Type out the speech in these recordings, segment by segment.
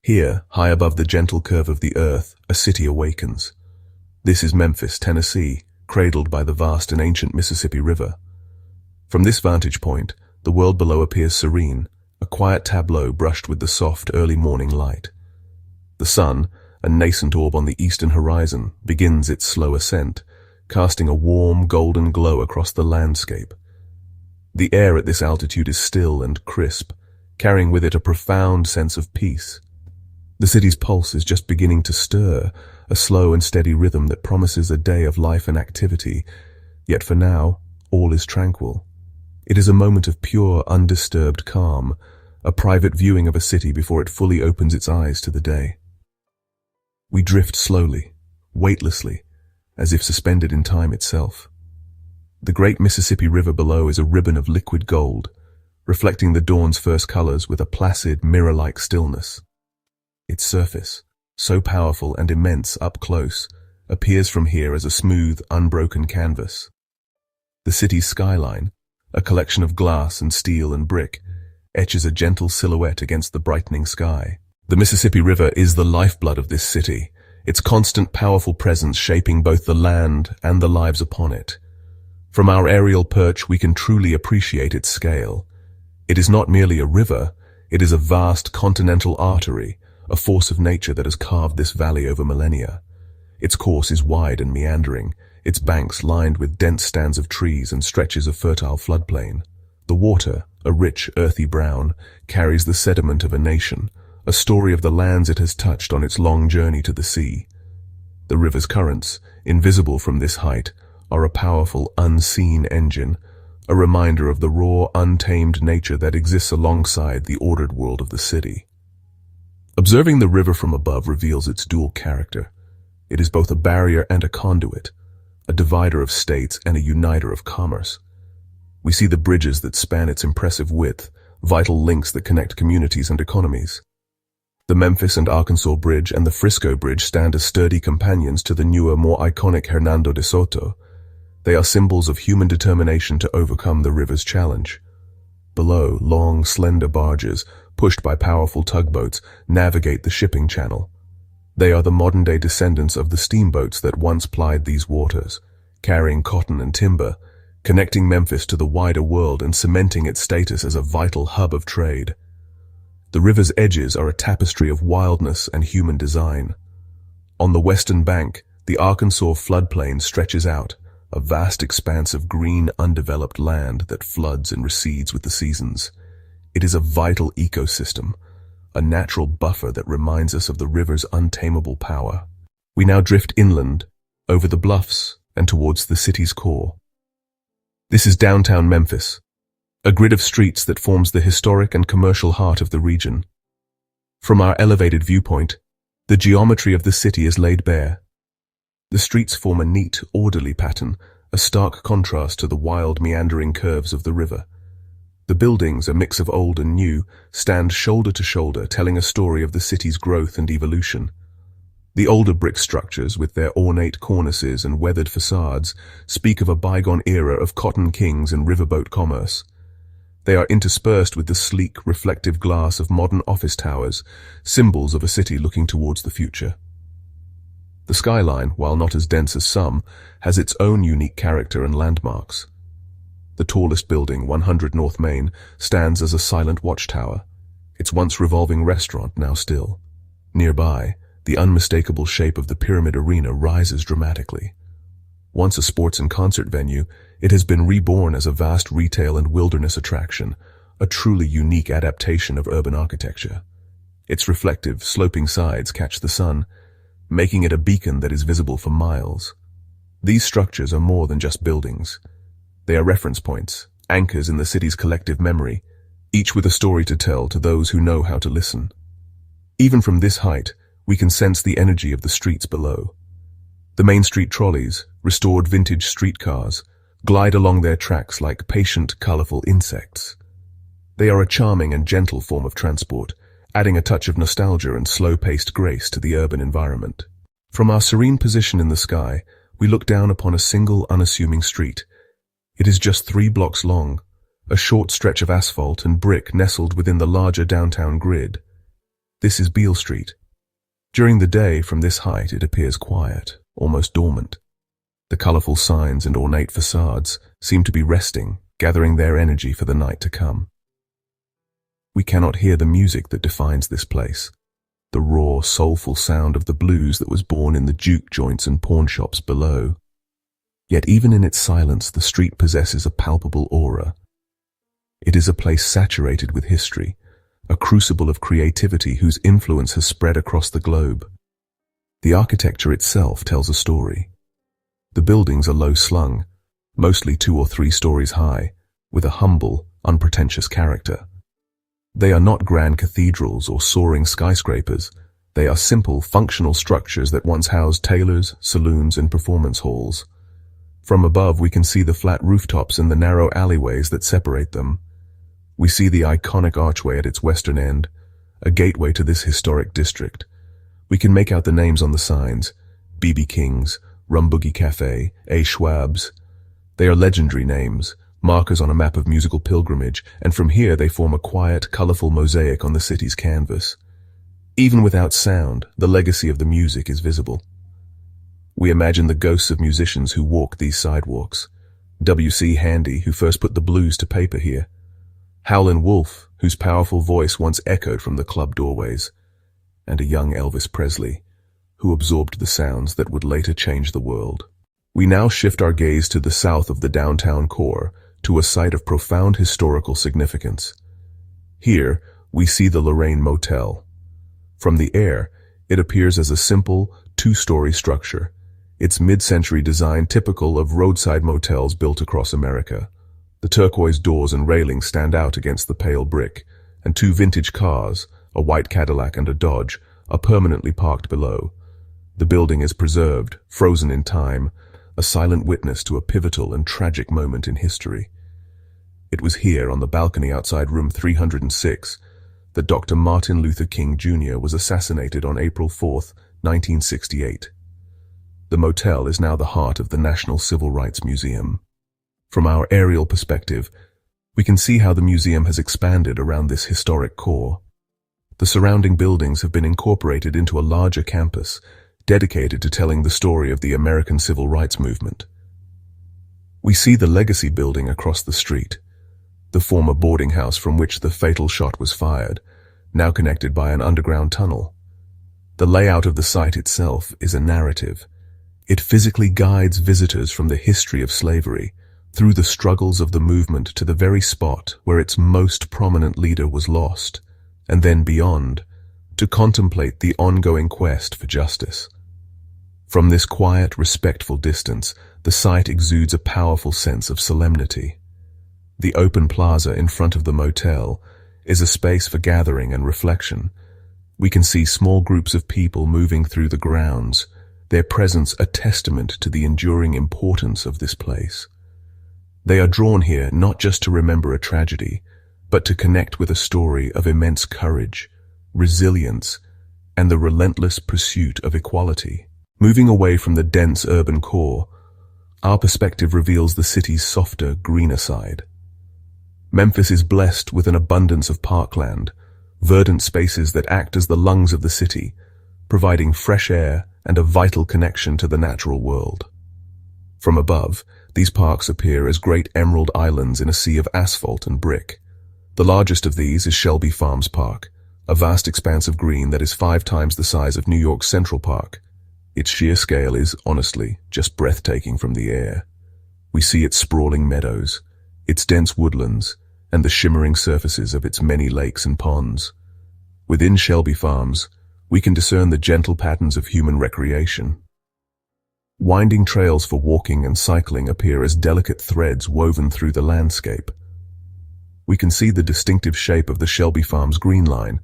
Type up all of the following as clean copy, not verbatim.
Here, high above the gentle curve of the earth, a city awakens. This is Memphis, Tennessee, cradled by the vast and ancient Mississippi River. From this vantage point, the world below appears serene, a quiet tableau brushed with the soft early morning light. The sun, a nascent orb on the eastern horizon, begins its slow ascent, casting a warm, golden glow across the landscape. The air at this altitude is still and crisp, carrying with it a profound sense of peace. The city's pulse is just beginning to stir, a slow and steady rhythm that promises a day of life and activity, yet for now, all is tranquil. It is a moment of pure, undisturbed calm, a private viewing of a city before it fully opens its eyes to the day. We drift slowly, weightlessly, as if suspended in time itself. The great Mississippi River below is a ribbon of liquid gold, reflecting the dawn's first colors with a placid, mirror-like stillness. Its surface, so powerful and immense up close, appears from here as a smooth, unbroken canvas. The city's skyline, a collection of glass and steel and brick, etches a gentle silhouette against the brightening sky. The Mississippi River is the lifeblood of this city, its constant powerful presence shaping both the land and the lives upon it. From our aerial perch we can truly appreciate its scale. It is not merely a river, it is a vast continental artery, a force of nature that has carved this valley over millennia. Its course is wide and meandering, its banks lined with dense stands of trees and stretches of fertile floodplain. The water, a rich, earthy brown, carries the sediment of a nation, a story of the lands it has touched on its long journey to the sea. The river's currents, invisible from this height, are a powerful, unseen engine, a reminder of the raw, untamed nature that exists alongside the ordered world of the city. Observing the river from above reveals its dual character. It is both a barrier and a conduit, a divider of states and a uniter of commerce. We see the bridges that span its impressive width, vital links that connect communities and economies. The Memphis and Arkansas Bridge and the Frisco Bridge stand as sturdy companions to the newer, more iconic Hernando de Soto. They are symbols of human determination to overcome the river's challenge. Below, long, slender barges, pushed by powerful tugboats, navigate the shipping channel. They are the modern-day descendants of the steamboats that once plied these waters, carrying cotton and timber, connecting Memphis to the wider world and cementing its status as a vital hub of trade. The river's edges are a tapestry of wildness and human design. On the western bank, the Arkansas floodplain stretches out, a vast expanse of green, undeveloped land that floods and recedes with the seasons. It is a vital ecosystem, a natural buffer that reminds us of the river's untamable power. We now drift inland, over the bluffs, and towards the city's core. This is downtown Memphis, a grid of streets that forms the historic and commercial heart of the region. From our elevated viewpoint, the geometry of the city is laid bare. The streets form a neat, orderly pattern, a stark contrast to the wild, meandering curves of the river. The buildings, a mix of old and new, stand shoulder to shoulder, telling a story of the city's growth and evolution. The older brick structures, with their ornate cornices and weathered facades, speak of a bygone era of cotton kings and riverboat commerce. They are interspersed with the sleek, reflective glass of modern office towers, symbols of a city looking towards the future. The skyline, while not as dense as some, has its own unique character and landmarks. The tallest building, 100 North Main, stands as a silent watchtower, its once revolving restaurant now still. Nearby, the unmistakable shape of the Pyramid Arena rises dramatically. Once a sports and concert venue, it has been reborn as a vast retail and wilderness attraction, a truly unique adaptation of urban architecture. Its reflective, sloping sides catch the sun, making it a beacon that is visible for miles. These structures are more than just buildings. They are reference points, anchors in the city's collective memory, each with a story to tell to those who know how to listen. Even from this height, we can sense the energy of the streets below. The Main Street trolleys, restored vintage streetcars, glide along their tracks like patient, colorful insects. They are a charming and gentle form of transport, adding a touch of nostalgia and slow-paced grace to the urban environment. From our serene position in the sky, we look down upon a single, unassuming street. It is just 3 blocks long, a short stretch of asphalt and brick nestled within the larger downtown grid. This is Beale Street. During the day, from this height, it appears quiet, almost dormant. The colorful signs and ornate facades seem to be resting, gathering their energy for the night to come. We cannot hear the music that defines this place, the raw, soulful sound of the blues that was born in the juke joints and pawn shops below. Yet even in its silence, the street possesses a palpable aura. It is a place saturated with history, a crucible of creativity whose influence has spread across the globe. The architecture itself tells a story. The buildings are low-slung, mostly 2 or 3 stories high, with a humble, unpretentious character. They are not grand cathedrals or soaring skyscrapers. They are simple, functional structures that once housed tailors, saloons, and performance halls. From above, we can see the flat rooftops and the narrow alleyways that separate them. We see the iconic archway at its western end, a gateway to this historic district. We can make out the names on the signs: B.B. King's, Rum Boogie Cafe, A. Schwab's. They are legendary names, markers on a map of musical pilgrimage, and from here they form a quiet, colorful mosaic on the city's canvas. Even without sound, the legacy of the music is visible. We imagine the ghosts of musicians who walk these sidewalks. W.C. Handy, who first put the blues to paper here. Howlin' Wolf, whose powerful voice once echoed from the club doorways. And a young Elvis Presley, who absorbed the sounds that would later change the world. We now shift our gaze to the south of the downtown core, to a site of profound historical significance. Here, we see the Lorraine Motel. From the air, it appears as a simple, 2-story structure, its mid-century design typical of roadside motels built across America. The turquoise doors and railings stand out against the pale brick, and 2 vintage cars, a white Cadillac and a Dodge, are permanently parked below. The building is preserved, frozen in time, a silent witness to a pivotal and tragic moment in history. It was here, on the balcony outside room 306, that Dr. Martin Luther King Jr. was assassinated on April 4, 1968. The motel is now the heart of the National Civil Rights Museum. From our aerial perspective, we can see how the museum has expanded around this historic core. The surrounding buildings have been incorporated into a larger campus, dedicated to telling the story of the American Civil Rights Movement. We see the Legacy Building across the street, the former boarding house from which the fatal shot was fired, now connected by an underground tunnel. The layout of the site itself is a narrative. It physically guides visitors from the history of slavery, through the struggles of the movement to the very spot where its most prominent leader was lost, and then beyond, to contemplate the ongoing quest for justice. From this quiet, respectful distance, the site exudes a powerful sense of solemnity. The open plaza in front of the motel is a space for gathering and reflection. We can see small groups of people moving through the grounds, their presence a testament to the enduring importance of this place. They are drawn here not just to remember a tragedy, but to connect with a story of immense courage, resilience, and the relentless pursuit of equality. Moving away from the dense urban core, our perspective reveals the city's softer, greener side. Memphis is blessed with an abundance of parkland, verdant spaces that act as the lungs of the city, providing fresh air and a vital connection to the natural world. From above, these parks appear as great emerald islands in a sea of asphalt and brick. The largest of these is Shelby Farms Park, a vast expanse of green that is 5 times the size of New York's Central Park. Its sheer scale is, honestly, just breathtaking from the air. We see its sprawling meadows, its dense woodlands, and the shimmering surfaces of its many lakes and ponds. Within Shelby Farms, we can discern the gentle patterns of human recreation. Winding trails for walking and cycling appear as delicate threads woven through the landscape. We can see the distinctive shape of the Shelby Farms Green Line,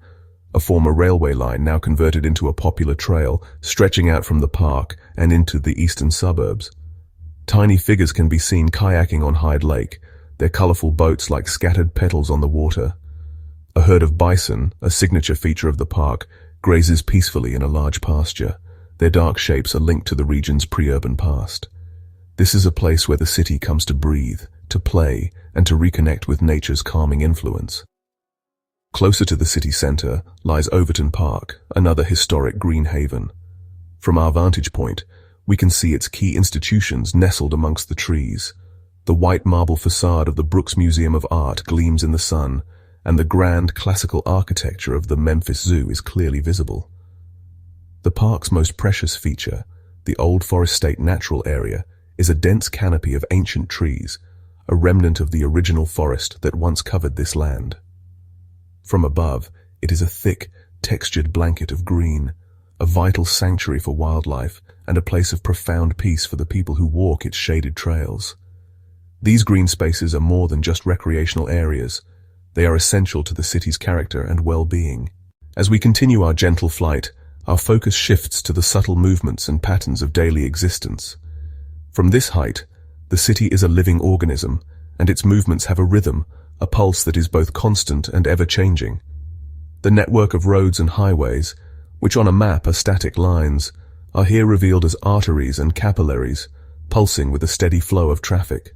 a former railway line now converted into a popular trail stretching out from the park and into the eastern suburbs. Tiny figures can be seen kayaking on Hyde Lake, their colorful boats like scattered petals on the water. A herd of bison, a signature feature of the park, grazes peacefully in a large pasture. Their dark shapes are linked to the region's pre-urban past. This is a place where the city comes to breathe, to play, and to reconnect with nature's calming influence. Closer to the city center lies Overton Park, another historic green haven. From our vantage point, we can see its key institutions nestled amongst the trees. The white marble facade of the Brooks Museum of Art gleams in the sun, and the grand classical architecture of the Memphis Zoo is clearly visible. The park's most precious feature, the Old Forest State Natural Area, is a dense canopy of ancient trees, a remnant of the original forest that once covered this land. From above, it is a thick, textured blanket of green, a vital sanctuary for wildlife and a place of profound peace for the people who walk its shaded trails. These green spaces are more than just recreational areas. They are essential to the city's character and well-being. As we continue our gentle flight, our focus shifts to the subtle movements and patterns of daily existence. From this height, the city is a living organism, and its movements have a rhythm, a pulse that is both constant and ever-changing. The network of roads and highways, which on a map are static lines, are here revealed as arteries and capillaries, pulsing with a steady flow of traffic.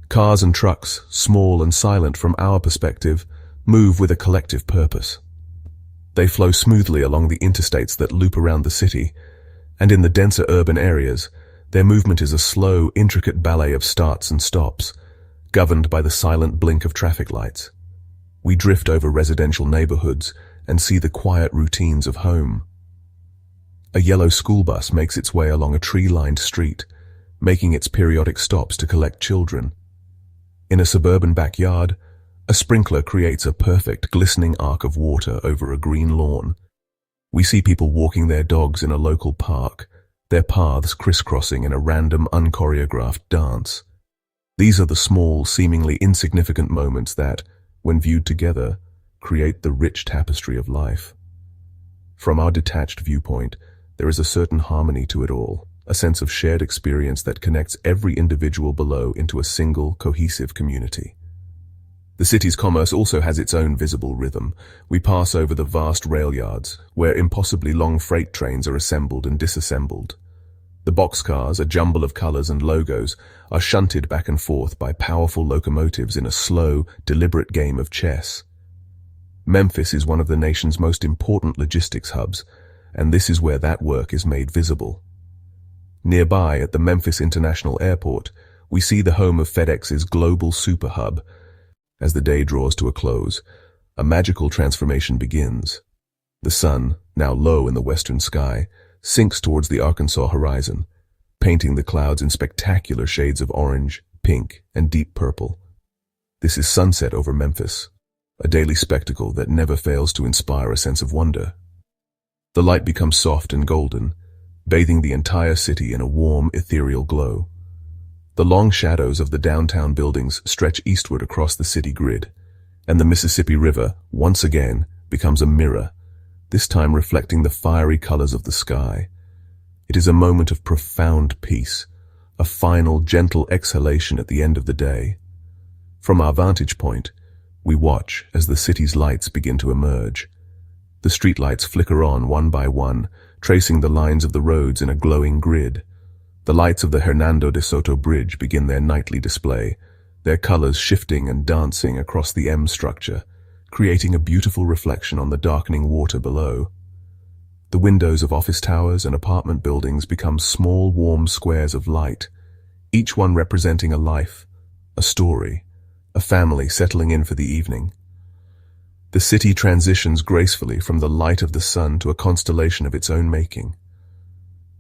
Cars and trucks, small and silent from our perspective, move with a collective purpose. They flow smoothly along the interstates that loop around the city, and in the denser urban areas, their movement is a slow, intricate ballet of starts and stops, governed by the silent blink of traffic lights. We drift over residential neighborhoods and see the quiet routines of home. A yellow school bus makes its way along a tree-lined street, making its periodic stops to collect children. In a suburban backyard, a sprinkler creates a perfect, glistening arc of water over a green lawn. We see people walking their dogs in a local park, their paths crisscrossing in a random, unchoreographed dance. These are the small, seemingly insignificant moments that, when viewed together, create the rich tapestry of life. From our detached viewpoint, there is a certain harmony to it all, a sense of shared experience that connects every individual below into a single, cohesive community. The city's commerce also has its own visible rhythm. We pass over the vast rail yards, where impossibly long freight trains are assembled and disassembled. The boxcars, a jumble of colors and logos, are shunted back and forth by powerful locomotives in a slow, deliberate game of chess. Memphis is one of the nation's most important logistics hubs, and this is where that work is made visible. Nearby, at the Memphis International Airport, we see the home of FedEx's global super hub. As the day draws to a close, a magical transformation begins. The sun, now low in the western sky, sinks towards the Arkansas horizon, painting the clouds in spectacular shades of orange, pink, and deep purple. This is sunset over Memphis, a daily spectacle that never fails to inspire a sense of wonder. The light becomes soft and golden, bathing the entire city in a warm, ethereal glow. The long shadows of the downtown buildings stretch eastward across the city grid, and the Mississippi River, once again, becomes a mirror, this time reflecting the fiery colors of the sky. It is a moment of profound peace, a final, gentle exhalation at the end of the day. From our vantage point, we watch as the city's lights begin to emerge. The streetlights flicker on one by one, tracing the lines of the roads in a glowing grid. The lights of the Hernando de Soto Bridge begin their nightly display, their colors shifting and dancing across the M structure, creating a beautiful reflection on the darkening water below. The windows of office towers and apartment buildings become small, warm squares of light, each one representing a life, a story, a family settling in for the evening. The city transitions gracefully from the light of the sun to a constellation of its own making.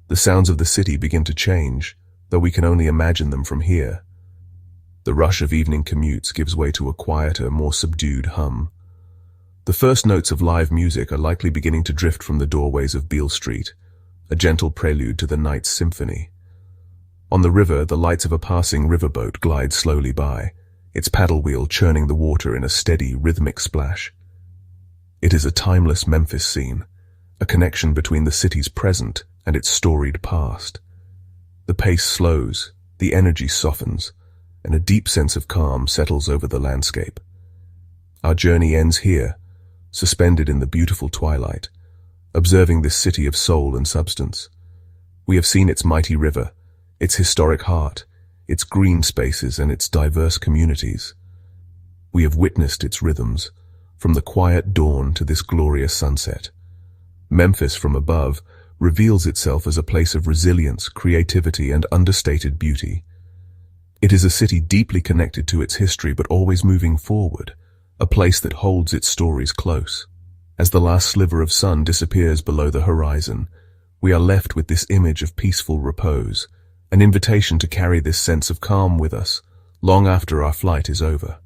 The sounds of the city begin to change, though we can only imagine them from here. The rush of evening commutes gives way to a quieter, more subdued hum. The first notes of live music are likely beginning to drift from the doorways of Beale Street, a gentle prelude to the night's symphony. On the river, the lights of a passing riverboat glide slowly by, its paddle wheel churning the water in a steady, rhythmic splash. It is a timeless Memphis scene, a connection between the city's present and its storied past. The pace slows, the energy softens, and a deep sense of calm settles over the landscape. Our journey ends here, suspended in the beautiful twilight, observing this city of soul and substance. We have seen its mighty river, its historic heart, its green spaces and its diverse communities. We have witnessed its rhythms, from the quiet dawn to this glorious sunset. Memphis from above reveals itself as a place of resilience, creativity, and understated beauty. It is a city deeply connected to its history but always moving forward, a place that holds its stories close. As the last sliver of sun disappears below the horizon, we are left with this image of peaceful repose, an invitation to carry this sense of calm with us long after our flight is over.